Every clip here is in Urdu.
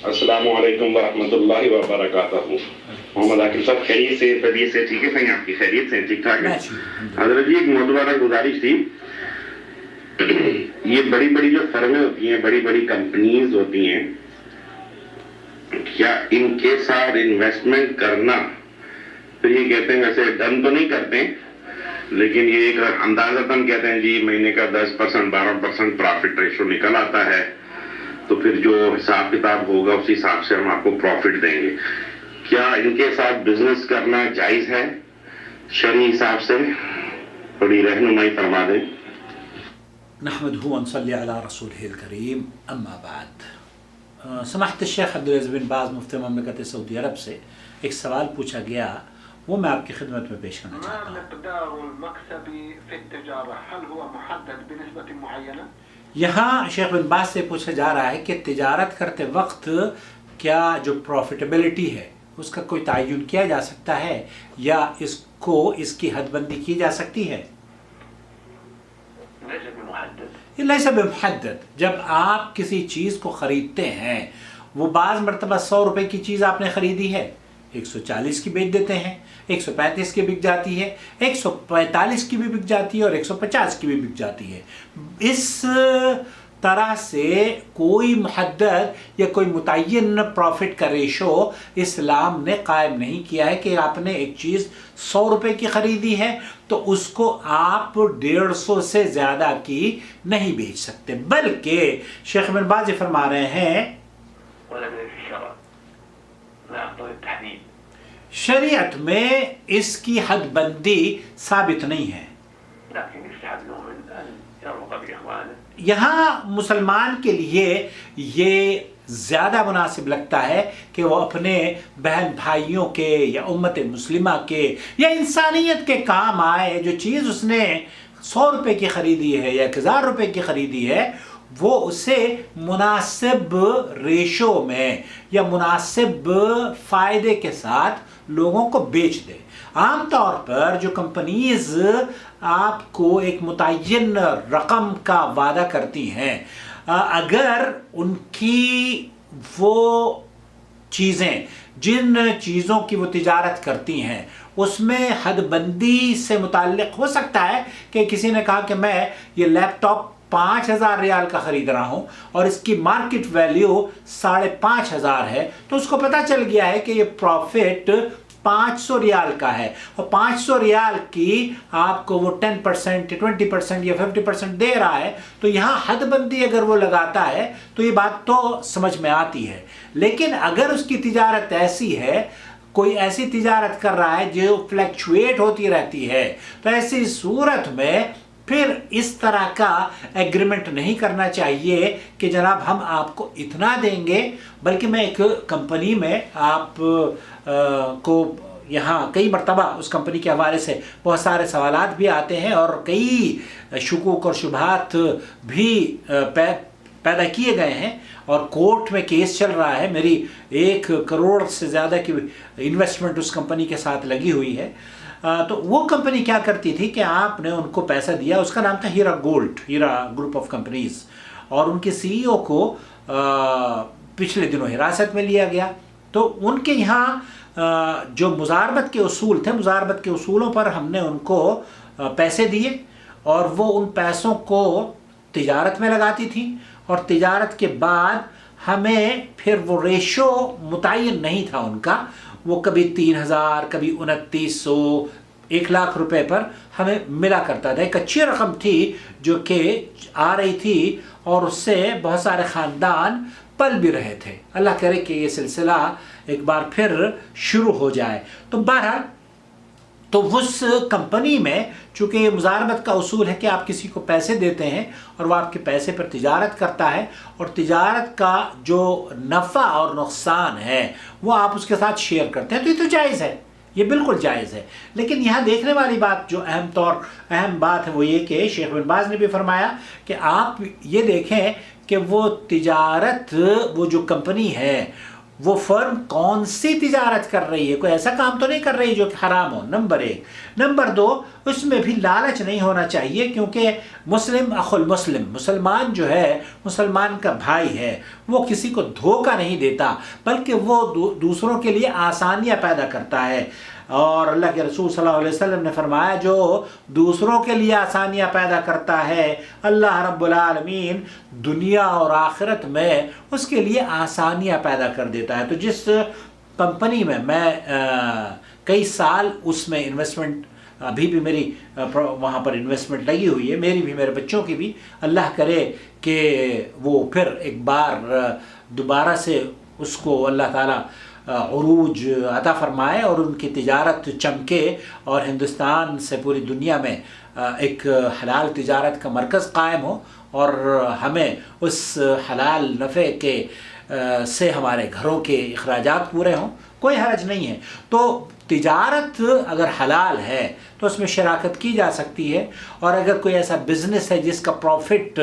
السلام علیکم ورحمۃ اللہ وبرکاتہ. محمد عاقب صاحب خیریت سے؟ طبیعت سے ٹھیک ہے؟ کہیں آپ کی خیریت سے ٹھیک ٹھاک ہے؟ حضرت جی ایک معتبرہ گزارش تھی. یہ بڑی بڑی جو فرمیں ہوتی ہیں، بڑی بڑی کمپنیز ہوتی ہیں، کیا ان کے ساتھ انویسٹمنٹ کرنا، پھر یہ کہتے ہیں ویسے ڈن تو نہیں کرتے لیکن یہ ایک اندازتاً کہتے ہیں جی مہینے کا 10% 12% پرافٹ ریشو نکل آتا ہے، تو پھر جو حساب کتاب ہوگا اسی حساب سے ہم آپ کو پروفٹ دیں گے. کیا ان کے ساتھ بزنس کرنا جائز ہے شرعی حساب سے؟ تھوڑی رہنمائی فرما دیں. نحمدہ ونصلی علی رسولہ الکریم، اما بعد. سماحت الشیخ عبدالعزیز بن باز مفتی مملکت سعودی عرب سے ایک سوال پوچھا گیا، وہ میں آپ کی خدمت میں پیش کرنا چاہتا ہوں. مقدار المکسب فی التجارہ هل هو محدد بنسبۃ معینہ؟ یہاں شیخ بن باز سے پوچھا جا رہا ہے کہ تجارت کرتے وقت کیا جو پروفیٹیبلٹی ہے اس کا کوئی تعین کیا جا سکتا ہے یا اس کی حد بندی کی جا سکتی ہے؟ یہ لیس بمحدد. جب آپ کسی چیز کو خریدتے ہیں، وہ بعض مرتبہ 100 روپے کی چیز آپ نے خریدی ہے، 140 کی بیچ دیتے ہیں، 135 کی بک جاتی ہے، 145 کی بھی بک جاتی ہے اور 150 کی بھی بک جاتی ہے. اس طرح سے کوئی محدد یا کوئی متعین پروفٹ کا ریشو اسلام نے قائم نہیں کیا ہے کہ آپ نے ایک چیز 100 روپے کی خریدی ہے تو اس کو آپ 150 سے زیادہ کی نہیں بیچ سکتے. بلکہ شیخ بن باز فرما رہے ہیں شریعت میں اس کی حد بندی ثابت نہیں ہے. یہاں مسلمان کے لیے یہ زیادہ مناسب لگتا ہے کہ وہ اپنے بہن بھائیوں کے یا امت مسلمہ کے یا انسانیت کے کام آئے. جو چیز اس نے 100 روپے کی خریدی ہے یا 1000 روپے کی خریدی ہے، وہ اسے مناسب ریشو میں یا مناسب فائدے کے ساتھ لوگوں کو بیچ دے. عام طور پر جو کمپنیز آپ کو ایک متعین رقم کا وعدہ کرتی ہیں، اگر ان کی وہ چیزیں جن چیزوں کی وہ تجارت کرتی ہیں اس میں حد بندی سے متعلق ہو سکتا ہے کہ کسی نے کہا کہ میں یہ لیپ ٹاپ 5000 ریال کا خرید رہا ہوں اور اس کی مارکیٹ ویلیو 5500 ہے، تو اس کو پتہ چل گیا ہے کہ یہ پروفٹ 500 ریال کا ہے اور 500 ریال کی آپ کو وہ 10% 20% یا 50% دے رہا ہے، تو یہاں حد بندی اگر وہ لگاتا ہے تو یہ بات تو سمجھ میں آتی ہے. لیکن اگر اس کی تجارت ایسی ہے، کوئی ایسی تجارت کر رہا ہے جو فلیکچویٹ ہوتی رہتی ہے، تو ایسی صورت میں پھر اس طرح کا ایگریمنٹ نہیں کرنا چاہیے کہ جناب ہم آپ کو اتنا دیں گے. بلکہ میں ایک کمپنی میں آپ کو یہاں کئی مرتبہ اس کمپنی کے حوالے سے بہت سارے سوالات بھی آتے ہیں اور کئی شکوک اور شبہات بھی پیدا کیے گئے ہیں اور کورٹ میں کیس چل رہا ہے. میری 1 کروڑ سے زیادہ کی انویسٹمنٹ اس کمپنی کے ساتھ لگی ہوئی ہے. تو وہ کمپنی کیا کرتی تھی کہ آپ نے ان کو پیسہ دیا، اس کا نام تھا ہیرا گروپ آف کمپنیز، اور ان کے سی ای او کو پچھلے دنوں حراست میں لیا گیا. تو ان کے یہاں جو مزاربت کے اصول تھے، مزاربت کے اصولوں پر ہم نے ان کو پیسے دیے اور وہ ان پیسوں کو تجارت میں لگاتی تھی، اور تجارت کے بعد ہمیں پھر وہ ریشو متعین نہیں تھا ان کا، وہ کبھی 3000 کبھی 2900 1 لاکھ روپے پر ہمیں ملا کرتا تھا. ایک اچھی رقم تھی جو کہ آ رہی تھی اور اس سے بہت سارے خاندان پل بھی رہے تھے. اللہ کرے کہ یہ سلسلہ ایک بار پھر شروع ہو جائے. تو بہرحال تو اس کمپنی میں چونکہ یہ مزاربت کا اصول ہے کہ آپ کسی کو پیسے دیتے ہیں اور وہ آپ کے پیسے پر تجارت کرتا ہے، اور تجارت کا جو نفع اور نقصان ہے وہ آپ اس کے ساتھ شیئر کرتے ہیں، تو یہ تو جائز ہے، یہ بالکل جائز ہے. لیکن یہاں دیکھنے والی بات جو اہم بات ہے وہ یہ کہ شیخ بن باز نے بھی فرمایا کہ آپ یہ دیکھیں کہ وہ تجارت، وہ جو کمپنی ہے وہ فرم کون سی تجارت کر رہی ہے، کوئی ایسا کام تو نہیں کر رہی جو کہ حرام ہو، نمبر 1۔ نمبر 2، اس میں بھی لالچ نہیں ہونا چاہیے، کیونکہ مسلم اخو المسلم، مسلمان جو ہے مسلمان کا بھائی ہے، وہ کسی کو دھوکہ نہیں دیتا بلکہ وہ دوسروں کے لیے آسانیاں پیدا کرتا ہے۔ اور اللہ کے رسول صلی اللہ علیہ وسلم نے فرمایا جو دوسروں کے لیے آسانیاں پیدا کرتا ہے اللہ رب العالمین دنیا اور آخرت میں اس کے لیے آسانیاں پیدا کر دیتا ہے۔ تو جس کمپنی میں کئی سال اس میں انویسٹمنٹ، ابھی بھی میری وہاں پر انویسٹمنٹ لگی ہوئی ہے، میری بھی میرے بچوں کی بھی، اللہ کرے کہ وہ پھر ایک بار دوبارہ سے اس کو اللہ تعالیٰ عروج عطا فرمائے اور ان کی تجارت چمکے اور ہندوستان سے پوری دنیا میں ایک حلال تجارت کا مرکز قائم ہو، اور ہمیں اس حلال نفع کے سے ہمارے گھروں کے اخراجات پورے ہوں، کوئی حرج نہیں ہے۔ تو تجارت اگر حلال ہے تو اس میں شراکت کی جا سکتی ہے، اور اگر کوئی ایسا بزنس ہے جس کا پروفٹ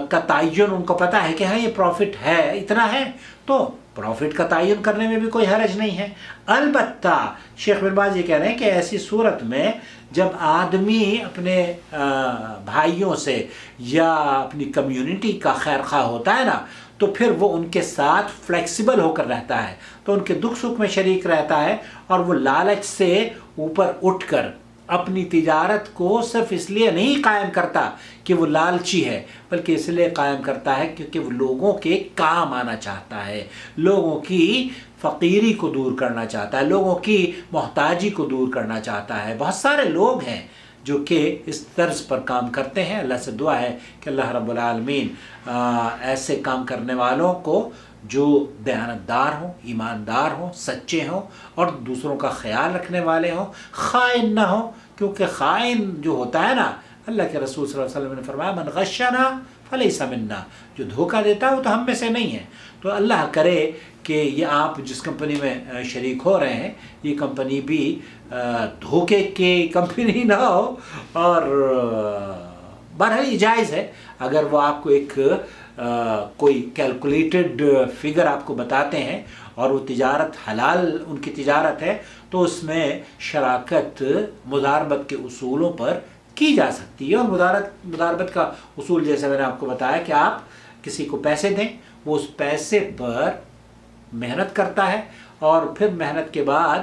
کا تعین ان کو پتہ ہے کہ ہاں یہ پروفٹ ہے، اتنا ہے، تو پروفٹ کا تعین کرنے میں بھی کوئی حرج نہیں ہے۔ البتہ شیخ بن باز یہ کہہ رہے ہیں کہ ایسی صورت میں جب آدمی اپنے بھائیوں سے یا اپنی کمیونٹی کا خیر خواہ ہوتا ہے نا، تو پھر وہ ان کے ساتھ فلیکسیبل ہو کر رہتا ہے، تو ان کے دکھ سکھ میں شریک رہتا ہے، اور وہ لالچ سے اوپر اٹھ کر اپنی تجارت کو صرف اس لیے نہیں قائم کرتا کہ وہ لالچی ہے، بلکہ اس لیے قائم کرتا ہے کیونکہ وہ لوگوں کے کام آنا چاہتا ہے، لوگوں کی فقیری کو دور کرنا چاہتا ہے، لوگوں کی محتاجی کو دور کرنا چاہتا ہے۔ بہت سارے لوگ ہیں جو کہ اس طرز پر کام کرتے ہیں۔ اللہ سے دعا ہے کہ اللہ رب العالمین ایسے کام کرنے والوں کو جو دیانتدار ہوں، ایماندار ہوں، سچے ہوں اور دوسروں کا خیال رکھنے والے ہوں، خائن نہ ہوں، کیونکہ خائن جو ہوتا ہے نا، اللہ کے رسول صلی اللہ علیہ وسلم نے فرمایا من غشنا فلیس منا، جو دھوکہ دیتا ہے وہ تو ہم میں سے نہیں ہے۔ تو اللہ کرے کہ یہ آپ جس کمپنی میں شریک ہو رہے ہیں یہ کمپنی بھی دھوکے کی کمپنی نہ ہو، اور بہرحال یہ جائز ہے اگر وہ آپ کو ایک کوئی کیلکولیٹڈ فگر آپ کو بتاتے ہیں اور وہ تجارت حلال ان کی تجارت ہے، تو اس میں شراکت مضاربت کے اصولوں پر کی جا سکتی ہے۔ اور مضاربت کا اصول جیسے میں نے آپ کو بتایا کہ آپ کسی کو پیسے دیں، وہ اس پیسے پر محنت کرتا ہے، اور پھر محنت کے بعد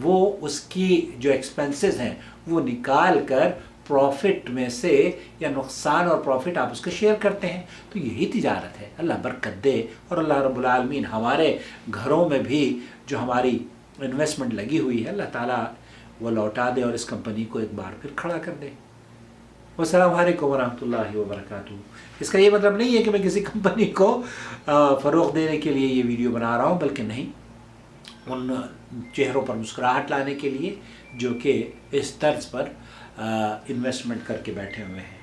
وہ اس کی جو ایکسپنسز ہیں وہ نکال کر پروفٹ میں سے یا نقصان اور پروفٹ آپ اس کا شیئر کرتے ہیں۔ تو یہی تجارت ہے۔ اللہ برکت دے، اور اللہ رب العالمین ہمارے گھروں میں بھی جو ہماری انویسٹمنٹ لگی ہوئی ہے اللہ تعالیٰ وہ لوٹا دے اور اس کمپنی کو ایک بار پھر کھڑا کر دے۔ السلام علیکم ورحمۃ اللہ وبرکاتہ۔ اس کا یہ مطلب نہیں ہے کہ میں کسی کمپنی کو فروغ دینے کے لیے یہ ویڈیو بنا رہا ہوں، بلکہ نہیں، ان چہروں پر مسکراہٹ لانے کے لیے جو کہ اس طرز پر انویسٹمنٹ کر کے بیٹھے ہوئے ہیں۔